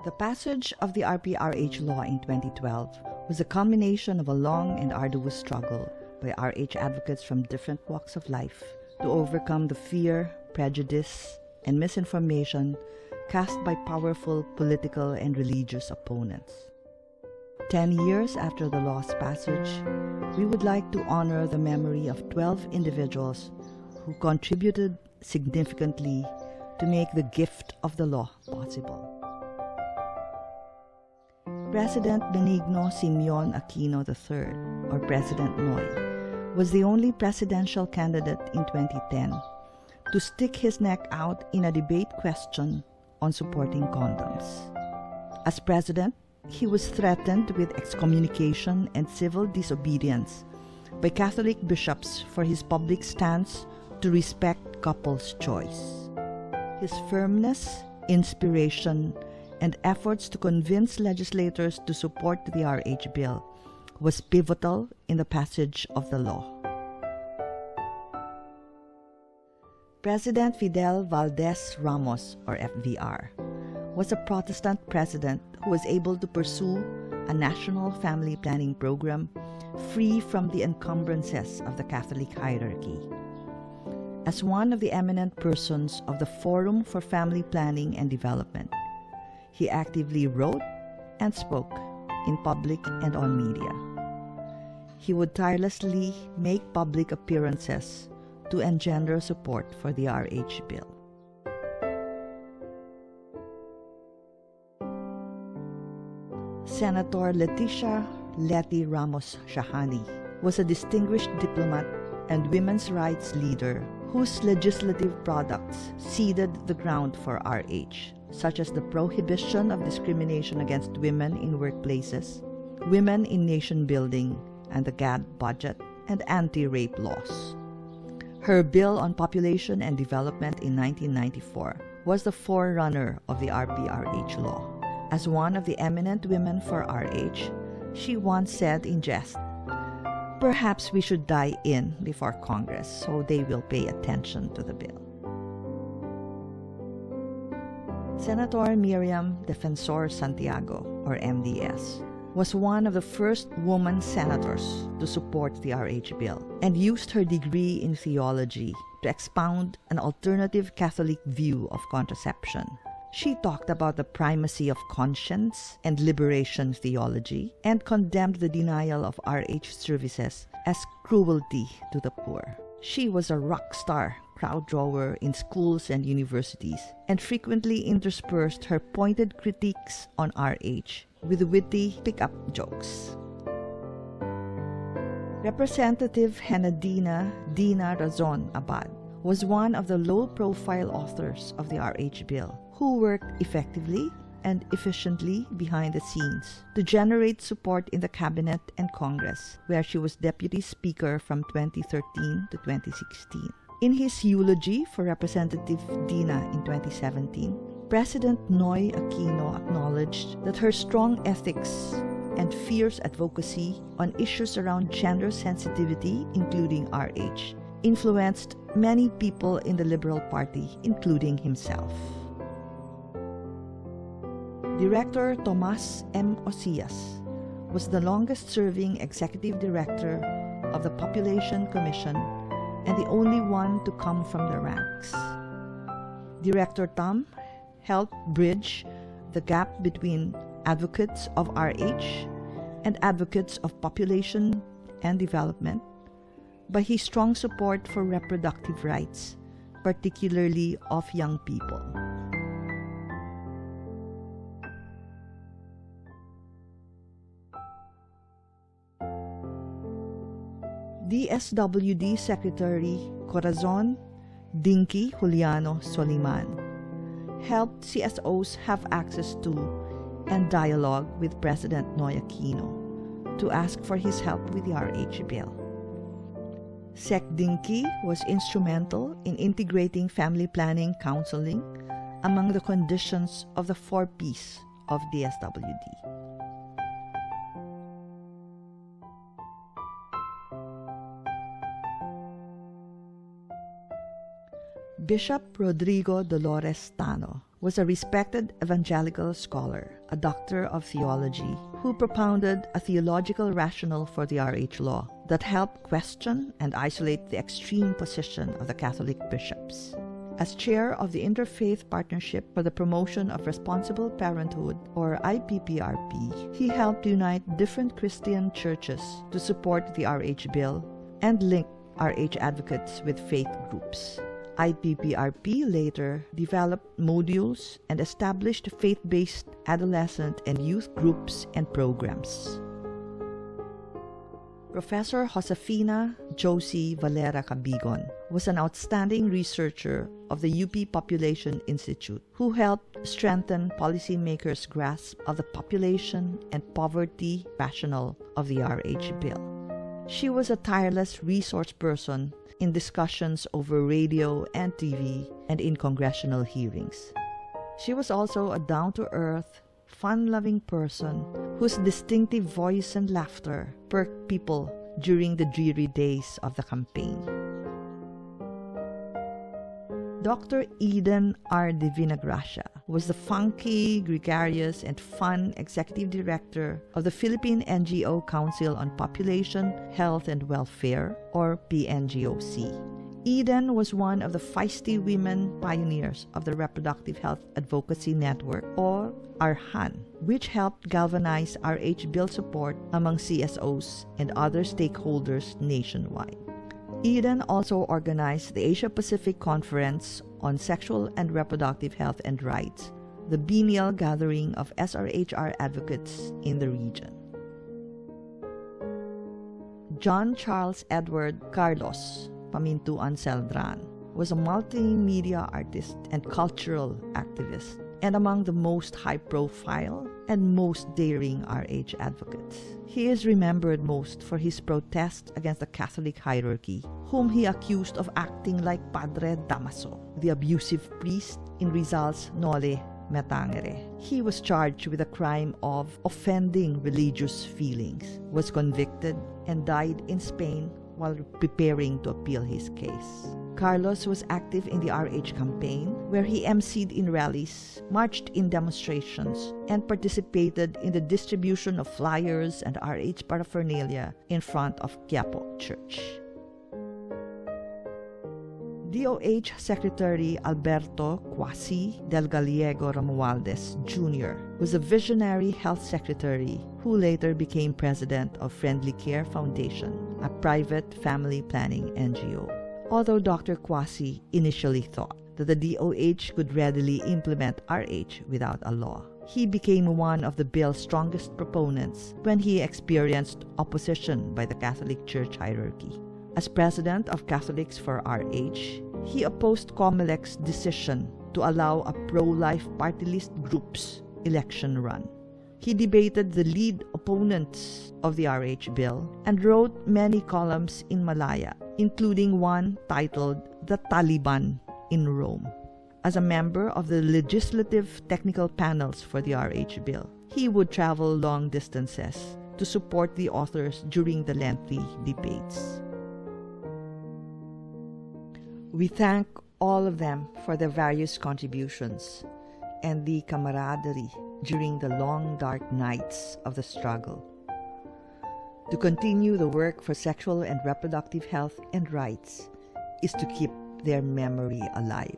The passage of the RPRH law in 2012 was a culmination of a long and arduous struggle by RH advocates from different walks of life to overcome the fear, prejudice, and misinformation cast by powerful political and religious opponents. 10 years after the law's passage, we would like to honor the memory of 12 individuals who contributed significantly to make the gift of the law possible. President Benigno Simeon Aquino III, or President Noy, was the only presidential candidate in 2010 to stick his neck out in a debate question on supporting condoms. As president, he was threatened with excommunication and civil disobedience by Catholic bishops for his public stance to respect couples' choice. His firmness, inspiration, and efforts to convince legislators to support the RH bill was pivotal in the passage of the law. President Fidel Valdez Ramos, or FVR, was a Protestant president who was able to pursue a national family planning program free from the encumbrances of the Catholic hierarchy. As one of the eminent persons of the Forum for Family Planning and Development, he actively wrote and spoke in public and on media. He would tirelessly make public appearances to engender support for the RH bill. Senator Leticia Leti Ramos Shahani was a distinguished diplomat and women's rights leader whose legislative products seeded the ground for RH, such as the prohibition of discrimination against women in workplaces, women in nation building, and the GAD budget, and anti-rape laws. Her Bill on Population and Development in 1994 was the forerunner of the RPRH law. As one of the eminent women for RH, she once said in jest, "Perhaps we should die in before Congress so they will pay attention to the bill." Senator Miriam Defensor Santiago, or MDS, was one of the first woman senators to support the RH bill and used her degree in theology to expound an alternative Catholic view of contraception. She talked about the primacy of conscience and liberation theology and condemned the denial of RH services as cruelty to the poor. She was a rock star crowd drawer in schools and universities and frequently interspersed her pointed critiques on RH with witty pick-up jokes. Representative Henadina Dina Razon Abad was one of the low-profile authors of the RH bill who worked effectively and efficiently behind the scenes to generate support in the cabinet and Congress, where she was deputy speaker from 2013 to 2016. In his eulogy for Representative Dina in 2017, President Noy Aquino acknowledged that her strong ethics and fierce advocacy on issues around gender sensitivity, including RH, influenced many people in the Liberal Party, including himself. Director Tomas M. Osias was the longest-serving executive director of the Population Commission and the only one to come from the ranks. Director Tam helped bridge the gap between advocates of RH and advocates of population and development by his strong support for reproductive rights, particularly of young people. DSWD Secretary Corazon Dinky Juliano Soliman helped CSOs have access to and dialogue with President Noy Aquino to ask for his help with the RH bill. Sec Dinky was instrumental in integrating family planning counseling among the conditions of the 4 Ps of DSWD. Bishop Rodrigo Dolores Tano was a respected evangelical scholar, a doctor of theology, who propounded a theological rationale for the RH law that helped question and isolate the extreme position of the Catholic bishops. As chair of the Interfaith Partnership for the Promotion of Responsible Parenthood, or IPPRP, he helped unite different Christian churches to support the RH bill and link RH advocates with faith groups. IPPRP later developed modules and established faith-based adolescent and youth groups and programs. Professor Josefina Josie Valera Cabigon was an outstanding researcher of the UP Population Institute who helped strengthen policymakers' grasp of the population and poverty rationale of the RH bill. She was a tireless resource person in discussions over radio and TV and in congressional hearings. She was also a down-to-earth, fun-loving person whose distinctive voice and laughter perked people during the dreary days of the campaign. Dr. Eden R. de Vinagracia was the funky, gregarious, and fun executive director of the Philippine NGO Council on Population, Health, and Welfare, or PNGOC. Eden was one of the feisty women pioneers of the Reproductive Health Advocacy Network, or RHAN, which helped galvanize RH bill support among CSOs and other stakeholders nationwide. Eden also organized the Asia-Pacific Conference on Sexual and Reproductive Health and Rights, the biennial gathering of SRHR advocates in the region. John Charles Edward Carlos Pamintuan Celdran was a multimedia artist and cultural activist, and among the most high-profile and most daring RH advocates. He is remembered most for his protest against the Catholic hierarchy, whom he accused of acting like Padre Damaso, the abusive priest in Rizal's Nole Me Tangere. He was charged with the crime of offending religious feelings, was convicted, and died in Spain while preparing to appeal his case. Carlos was active in the RH campaign, where he emceed in rallies, marched in demonstrations, and participated in the distribution of flyers and RH paraphernalia in front of Quiapo Church. DOH Secretary Alberto Quasi del Gallego Romualdez Jr. was a visionary health secretary who later became president of Friendly Care Foundation, a private family planning NGO. Although Dr. Quasi initially thought that the DOH could readily implement RH without a law, he became one of the bill's strongest proponents when he experienced opposition by the Catholic Church hierarchy. As president of Catholics for RH, he opposed COMELEC's decision to allow a pro-life party list group's election run. He debated the lead opponents of the RH bill and wrote many columns in Malaya, including one titled The Taliban in Rome. As a member of the legislative technical panels for the RH bill, he would travel long distances to support the authors during the lengthy debates. We thank all of them for their various contributions and the camaraderie during the long, dark nights of the struggle. To continue the work for sexual and reproductive health and rights is to keep their memory alive.